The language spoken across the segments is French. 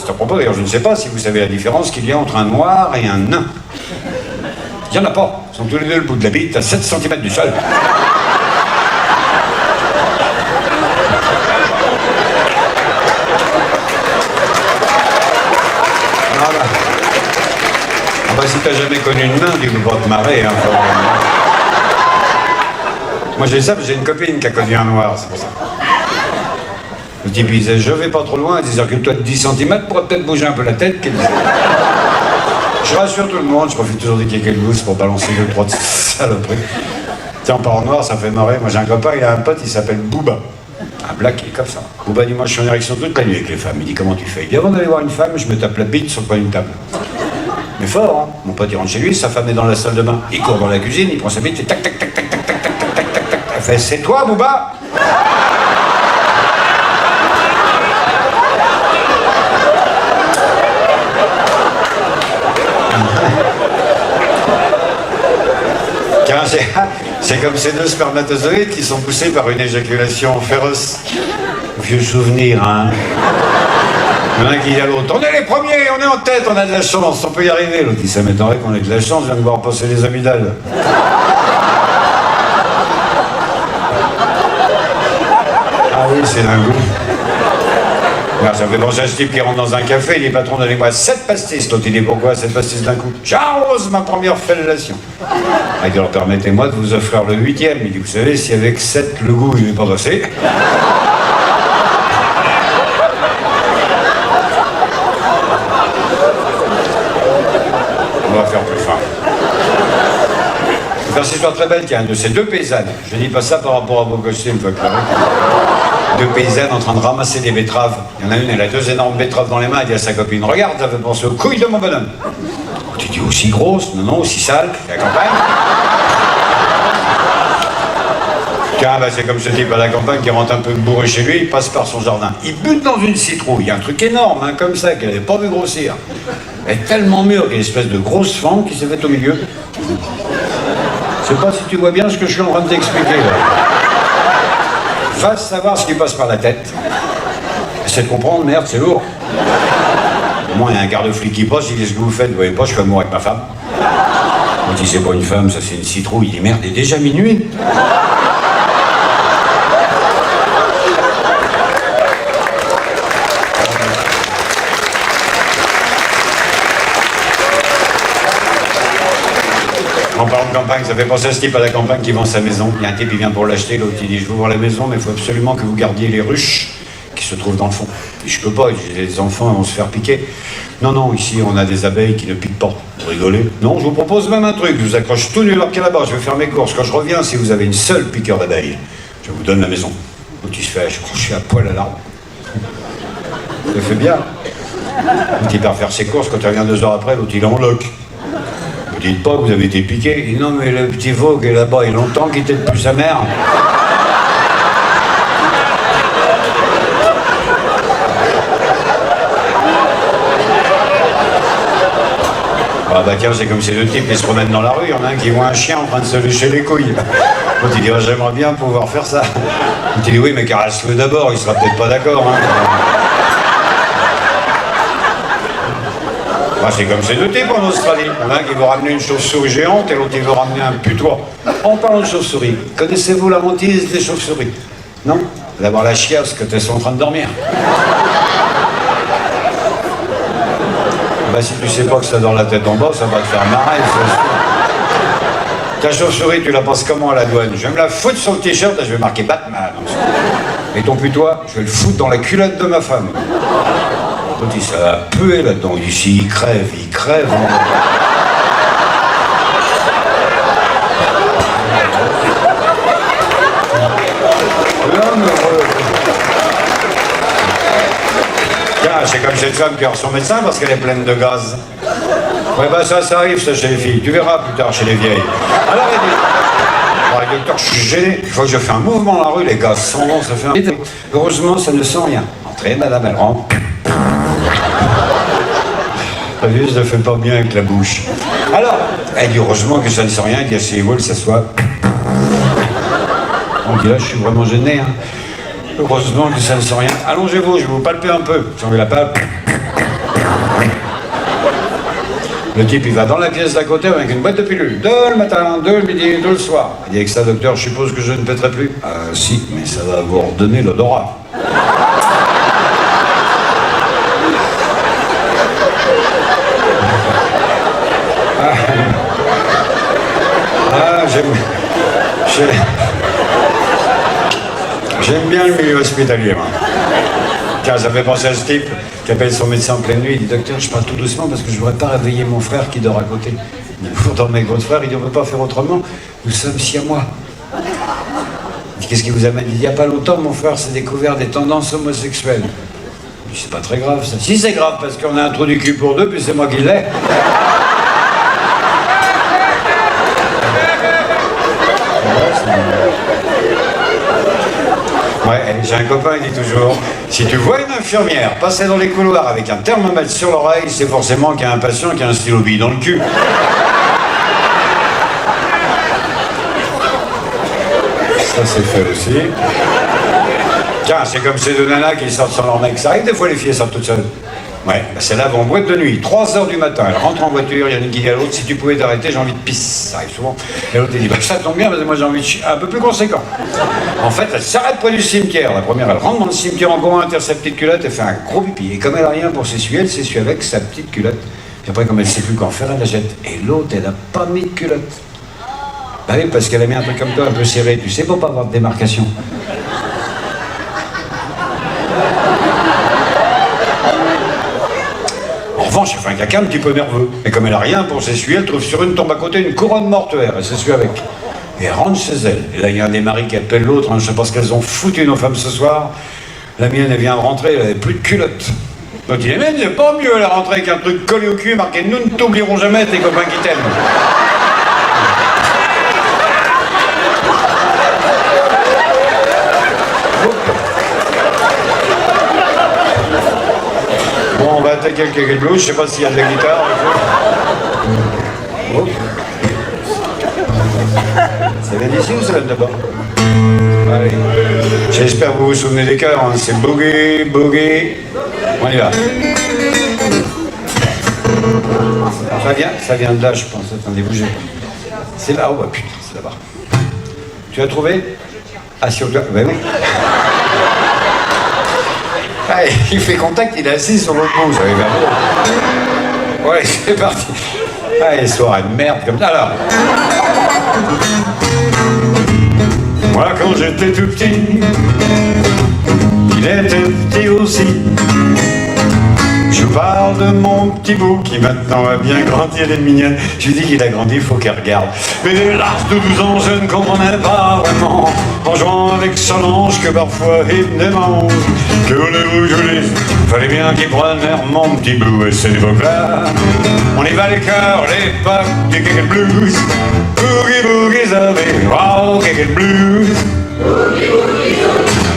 C'est à propos, d'ailleurs, je ne sais pas si vous savez la différence qu'il y a entre un noir et un nain. Il n'y en a pas. Ils sont tous les deux le bout de la bite à 7 cm du sol. Voilà. Ah bah si t'as jamais connu une nain, tu peux pas te marrer. Hein, Moi j'ai ça, j'ai une copine qui a connu un noir, c'est pour ça. Le type il disait, je vais pas trop loin, il recule-toi de 10 cm, pourra peut-être bouger un peu la tête. Je rassure tout le monde, je profite toujours des kékels lousses pour balancer 2-3 saloperies. Tiens, en parlant noir, ça fait marrer. Moi j'ai un copain, il a un pote, il s'appelle Booba. Un black qui est comme ça. Booba dit, moi je suis en érection toute la nuit avec les femmes. Il dit, comment tu fais? Il dit, avant d'aller voir une femme, je me tape la bite sur le coin d'une table. Mais fort, hein. Mon pote il rentre chez lui, sa femme est dans la salle de bain. Il court dans la cuisine, il prend sa bite et tac tac tac tac tac tac tac tac tac tac. Elle fait, c'est toi Booba? Car c'est comme ces deux spermatozoïdes qui sont poussés par une éjaculation féroce. Vieux souvenir, hein. Il y en a un qui dit à l'autre, on est les premiers, on est en tête, on a de la chance, on peut y arriver. L'autre dit, ça m'étonnerait qu'on ait de la chance, je viens de voir passer les amygdales. Ah oui, c'est dingue. Ça fait penser à ce type qui rentre dans un café, il dit, patron, donnez-moi 7 pastis. L'autre, il dit, pourquoi 7 pastis d'un coup? J'arrose ma première fellation. Il dit, alors permettez-moi de vous offrir le 8e. Il dit, vous savez, si avec 7, le goût, il n'est pas passé. On va faire plus fin. Je vais faire cette histoire très belle, qui est un de ces deux paysannes. Je ne dis pas ça par rapport à vos costumes, faut clair. Deux paysannes en train de ramasser des betteraves. Il y en a une, elle a 2 énormes betteraves dans les mains, elle dit à sa copine, regarde, ça fait penser aux couilles de mon bonhomme. Tu dis, aussi grosse? Non, non, aussi sale, la campagne. Tiens, bah, c'est comme ce type à la campagne qui rentre un peu bourré chez lui, il passe par son jardin. Il bute dans une citrouille, un truc énorme, hein, comme ça, qu'elle n'avait pas vu grossir. Elle est tellement mûre qu'il y a une espèce de grosse fente qui s'est faite au milieu. Je sais pas si tu vois bien ce que je suis en train de t'expliquer, là. Va savoir ce qui passe par la tête. Essaie de comprendre, merde, c'est lourd. Au moins, il y a un garde-flic qui passe, il dit, ce que vous faites, vous voyez pas, je suis amoureux avec ma femme. On dit, c'est pas une femme, ça c'est une citrouille. Il dit, merde, il est déjà minuit. En parlant de campagne, ça fait penser à ce type à la campagne qui vend sa maison. Il y a un type qui vient pour l'acheter, l'autre il dit, je veux voir la maison, mais il faut absolument que vous gardiez les ruches qui se trouvent dans le fond. Et je peux pas, j'ai des enfants, ils vont se faire piquer. Non, non, ici on a des abeilles qui ne piquent pas. Vous rigolez? Non, je vous propose même un truc, je vous accroche tout nul là bas, je vais faire mes courses. Quand je reviens, si vous avez une seule piqueur d'abeilles, je vous donne la maison. L'autre il se fait, je crois que je suis à poil à l'arbre. Ça fait bien. L'autre il part faire ses courses, quand il revient 2 heures après, l'autre il est en loc. Vous dites pas que vous avez été piqué? Il dit non, mais le petit veau qui est là-bas, il a longtemps quitté depuis sa mère. Ah bah tiens, c'est comme ces deux types qui se promènent dans la rue, il y en a un qui voit un chien en train de se lécher les couilles. L'autre il dit, oh, j'aimerais bien pouvoir faire ça. L'autre il dit, oui, mais caresse-le d'abord, il sera peut-être pas d'accord. Hein. Ah, c'est comme ces deux types en Australie. Il y en a un qui veut ramener une chauve-souris géante et l'autre qui veut ramener un putois. En parlant de chauve-souris, connaissez-vous la hantise des chauves-souris? Non? D'avoir la chiasse quand elles sont en train de dormir. Bah si tu sais pas que ça dort la tête en bas, ça va te faire marrer. Ta chauve-souris, tu la passes comment à la douane? Je vais me la foutre sur le t-shirt, je vais marquer Batman. Et ton putois, je vais le foutre dans la culotte de ma femme. L'autre dit, ça va puer là-dedans. Il dit, si, il crève, il crève. Hein. Tiens, c'est comme cette femme qui a son médecin parce qu'elle est pleine de gaz. Ouais, bah ça arrive, ça, chez les filles. Tu verras plus tard chez les vieilles. Alors, elle dit, oh, docteur, je suis gêné. Il faut que je fasse un mouvement dans la rue, les gaz sont longs, ça fait un... Heureusement, ça ne sent rien. Entrez, madame, elle rentre. T'as vu, ça ne fait pas bien avec la bouche. Alors, elle dit heureusement que ça ne sent rien, il dit asseyez-vous, elle s'assoit. On dit là, je suis vraiment gêné. Hein. Heureusement que ça ne sent rien. Allongez-vous, je vais vous palper un peu. J'en vais la palpe. Le type, il va dans la pièce d'à côté avec une boîte de pilules. 2 le matin, 2 le midi, 2 le soir. Il dit avec ça, docteur, je suppose que je ne pèterai plus. Si, mais ça va vous redonner l'odorat. J'aime bien le milieu hospitalier, moi. Tiens, ça fait penser à ce type qui appelle son médecin en pleine nuit. Il dit, docteur, je parle tout doucement parce que je ne voudrais pas réveiller mon frère qui dort à côté. Il dit, vous dormez avec votre frère? Il dit, on ne peut pas faire autrement. Nous sommes siamois. Il dit, qu'est-ce qui vous amène? Il dit, il n'y a pas longtemps, mon frère s'est découvert des tendances homosexuelles. Il dit, c'est pas très grave, ça. Si, c'est grave, parce qu'on a un trou du cul pour deux, puis c'est moi qui l'ai. Ouais, j'ai un copain, il dit toujours, si tu vois une infirmière passer dans les couloirs avec un thermomètre sur l'oreille, c'est forcément qu'il y a un patient qui a un stylo bille dans le cul. Ça, c'est fait aussi. Tiens, c'est comme ces deux nanas qui sortent sans leur mec. Ça arrive des fois, les filles sortent toutes seules. Ouais, bah celle-là va en boîte de nuit, 3h du matin, elle rentre en voiture, il y en a une qui dit à l'autre, si tu pouvais t'arrêter, j'ai envie de pisse. Ça arrive souvent. Et l'autre, elle dit, bah ça tombe bien, parce que moi j'ai envie de chier. Un peu plus conséquent. En fait, elle s'arrête près du cimetière. La première, elle rentre dans le cimetière en courant, inter sa petite culotte, elle fait un gros pipi. Et comme elle a rien pour s'essuyer, elle s'essuie avec sa petite culotte. Puis après, comme elle sait plus qu'en faire, elle la jette. Et l'autre, elle a pas mis de culotte. Bah oui, parce qu'elle a mis un truc comme toi, un peu serré, tu sais, pour pas avoir de démarcation. En revanche, elle fait un caca un petit peu nerveux. Et comme elle a rien pour s'essuyer, elle trouve sur une tombe à côté une couronne mortuaire. Elle s'essuie avec. Et elle rentre chez elle. Et là, il y a un des maris qui appelle l'autre. Je sais pas ce qu'elles ont foutu nos femmes ce soir. La mienne, elle vient de rentrer, elle avait plus de culotte. Donc il dit, mais c'est pas mieux, elle est rentrée avec un truc collé au cul, marqué, nous ne t'oublierons jamais, tes copains qui t'aiment. Bon, on va attaquer le Kegel Blues, je sais pas s'il y a de la guitare. Oh. Ça vient d'ici ou ça vient de là-bas? Allez. J'espère que vous vous souvenez des chœurs, hein. C'est boogie, boogie. On y va. Ça vient de là, je pense. Attendez, bougez. C'est là, oh bah putain, c'est là-bas. Tu as trouvé? Ah, sur le... Ben oui. Ah, il fait contact, il est assis sur l'autre bout, ça va bien. Ouais, c'est parti. Ah, les soirées de merde comme ça, alors. Moi, quand j'étais tout petit, il était petit aussi. Je parle de mon petit bout qui maintenant a bien grandi, elle est mignonne. Je lui dis qu'il a grandi, il faut qu'elle regarde. Mais l'âge de 12 ans, je ne comprenais pas vraiment, en jouant avec Solange que parfois il me demande. Que voulez-vous que je dise? Fallait bien qu'il prenne l'air, mon petit bout, et cette époque-là. On y va les cœurs, l'époque du Kegel Blues. Boogie boogie zavé, oh Kegel Blues.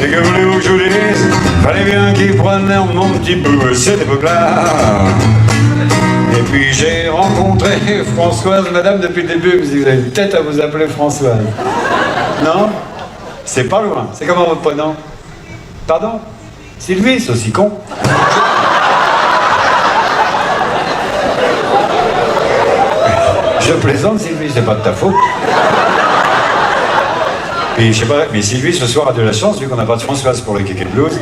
Et que voulez-vous que je vous dise? Fallait bien qu'il prenne l'air, mon petit bout, cette époque-là. Et puis j'ai rencontré Françoise, madame, depuis le début, vous avez une tête à vous appeler Françoise. Non? C'est pas loin. C'est comment votre prénom? Pardon? Sylvie, c'est aussi con. Je plaisante, Sylvie, c'est pas de ta faute. Et je sais pas, mais Sylvie, ce soir, a de la chance, vu qu'on n'a pas de Françoise pour le Kegel Blues.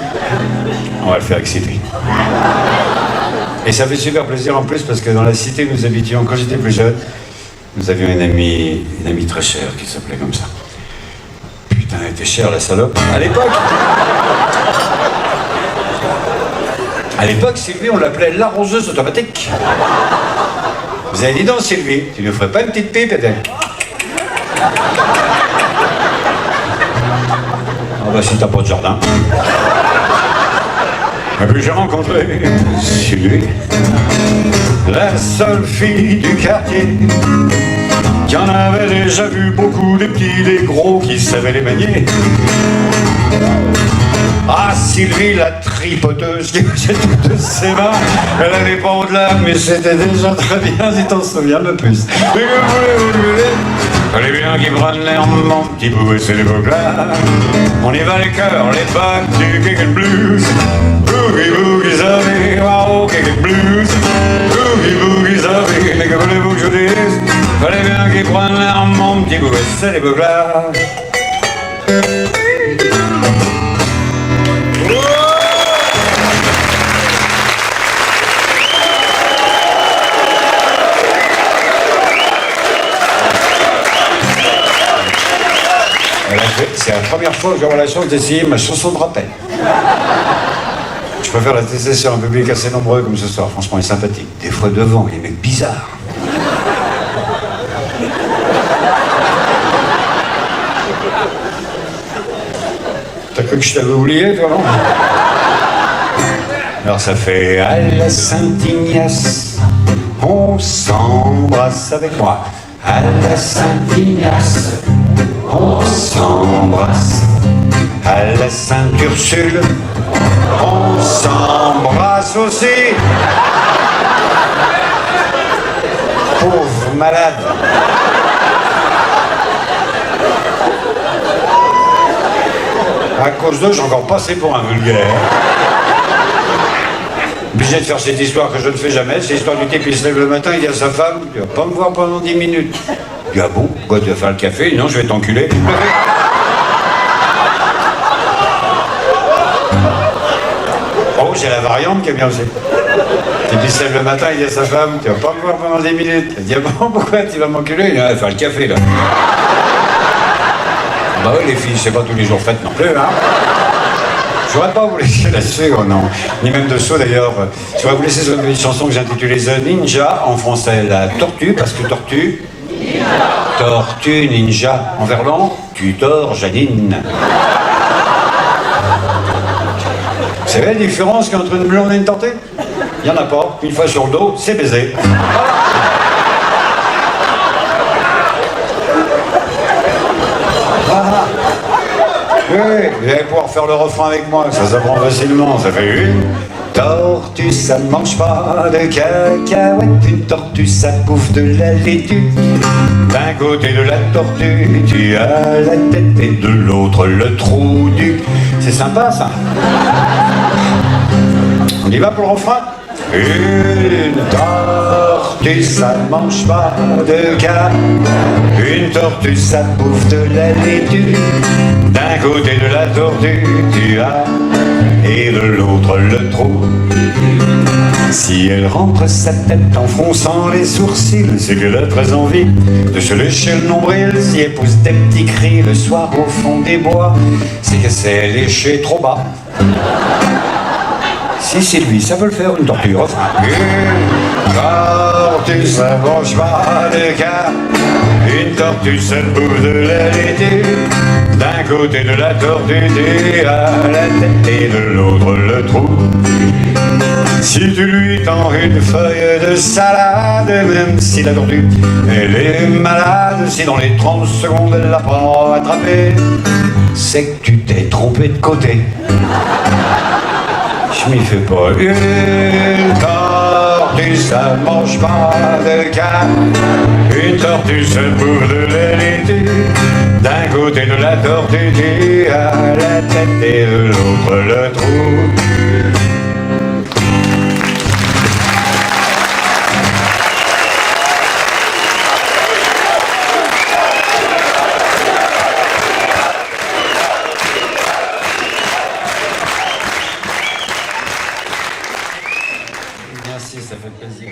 On va le faire avec Sylvie. Et ça fait super plaisir en plus, parce que dans la cité où nous habitions, quand j'étais plus jeune, nous avions une amie très chère qui s'appelait comme ça. Putain, elle était chère, la salope. À l'époque, Sylvie, on l'appelait l'arroseuse automatique. Vous avez dit donc, Sylvie, tu ne ferais pas une petite pipe, peut-être? Ah bah si t'as pas de jardin. Et puis j'ai rencontré Sylvie, la seule fille du quartier, qui en avait déjà vu beaucoup, des petits, des gros, qui savaient les manier. Ah, Sylvie, la tripoteuse qui faisait toutes ses mains, elle allait pas au-delà, mais c'était déjà très bien, si t'en souviens de plus. Fallait bien qu'il prenne l'air, mon petit bout, et c'est l'époque-là. On y va les cœurs, les bacs du Kegel Blues. Boogie, boogie. boogie zombie, oh, kick blues. Boogie boogie zombie, mais que voulez-vous que je dise? Fallait bien qu'il prenne l'air mon petit bout, c'est les bouclards. C'est la première fois que j'aurai la chance d'essayer ma chanson de rappel. Je préfère la tester sur un public assez nombreux comme ce soir. Franchement, il est sympathique. Des fois devant, il est mec bizarre. T'as cru que je t'avais oublié, toi, non? Alors ça fait à la Saint-Ignace, on s'embrasse avec moi. À la Saint-Ignace, on s'embrasse. À la Sainte-Ursule, on s'embrasse aussi. Pauvre malade. À cause d'eux, j'ai encore passé pour un vulgaire. Obligé de faire cette histoire que je ne fais jamais. C'est l'histoire du type qui se lève le matin, il dit à sa femme, tu vas pas me voir pendant 10 minutes. Il dit, ah bon, pourquoi tu vas faire le café? Non, je vais t'enculer. Oh, j'ai la variante qui est bien aussi. Et puis il se lève le matin, il dit à sa femme, tu vas pas me voir pendant 10 minutes. Elle dit, ah bon, pourquoi tu vas m'enculer? Il dit, ah, faire le café, là. Bah oui, les filles, c'est pas tous les jours faites non plus, hein. Je voudrais pas vous laisser là-dessus, oh non. Ni même dessous d'ailleurs. Je voudrais vous laisser sur une petite chanson que j'ai intitulée The Ninja, en français la tortue, parce que tortue. Tortue ninja. En verlan, tu dors, Janine. Vous savez la différence qu'entre une blonde et une tortue? Il n'y en a pas. Une fois sur le dos, c'est baisé. Oui, vous allez pouvoir faire le refrain avec moi, ça s'apprend facilement, ça fait une tortue, ça ne mange pas de cacahuètes, une tortue, ça bouffe de la laitue. D'un côté de la tortue, tu as la tête et de l'autre le trou du... C'est sympa ça. On y va pour le refrain? Une tortue, ça ne mange pas de cacahuètes, une tortue, ça bouffe de la laitue. D'un côté de la tortue, tu as, et de l'autre le trou. Si elle rentre sa tête en fronçant les sourcils, c'est qu'elle a très envie de se lécher le nombril. Si elle pousse des petits cris le soir au fond des bois, c'est qu'elle s'est léchée trop bas. Si c'est lui, ça peut le faire, une tortue, refrain. Une tortue, ça mange pas de cas. Une tortue, ça bouffe de la laitue. D'un côté de la tortue, tu as la tête et de l'autre le trou. Si tu lui tends une feuille de salade, même si la tortue, elle est malade, si dans les 30 secondes elle l'a pas attrapée, c'est que tu t'es trompé de côté. Je m'y fais pas. Une tortue, ça mange pas de canne. Une tortue, ça bouffe de la laitue. D'un côté de la tortue, tu as la tête et de l'autre le trou. Merci, ça fait plaisir.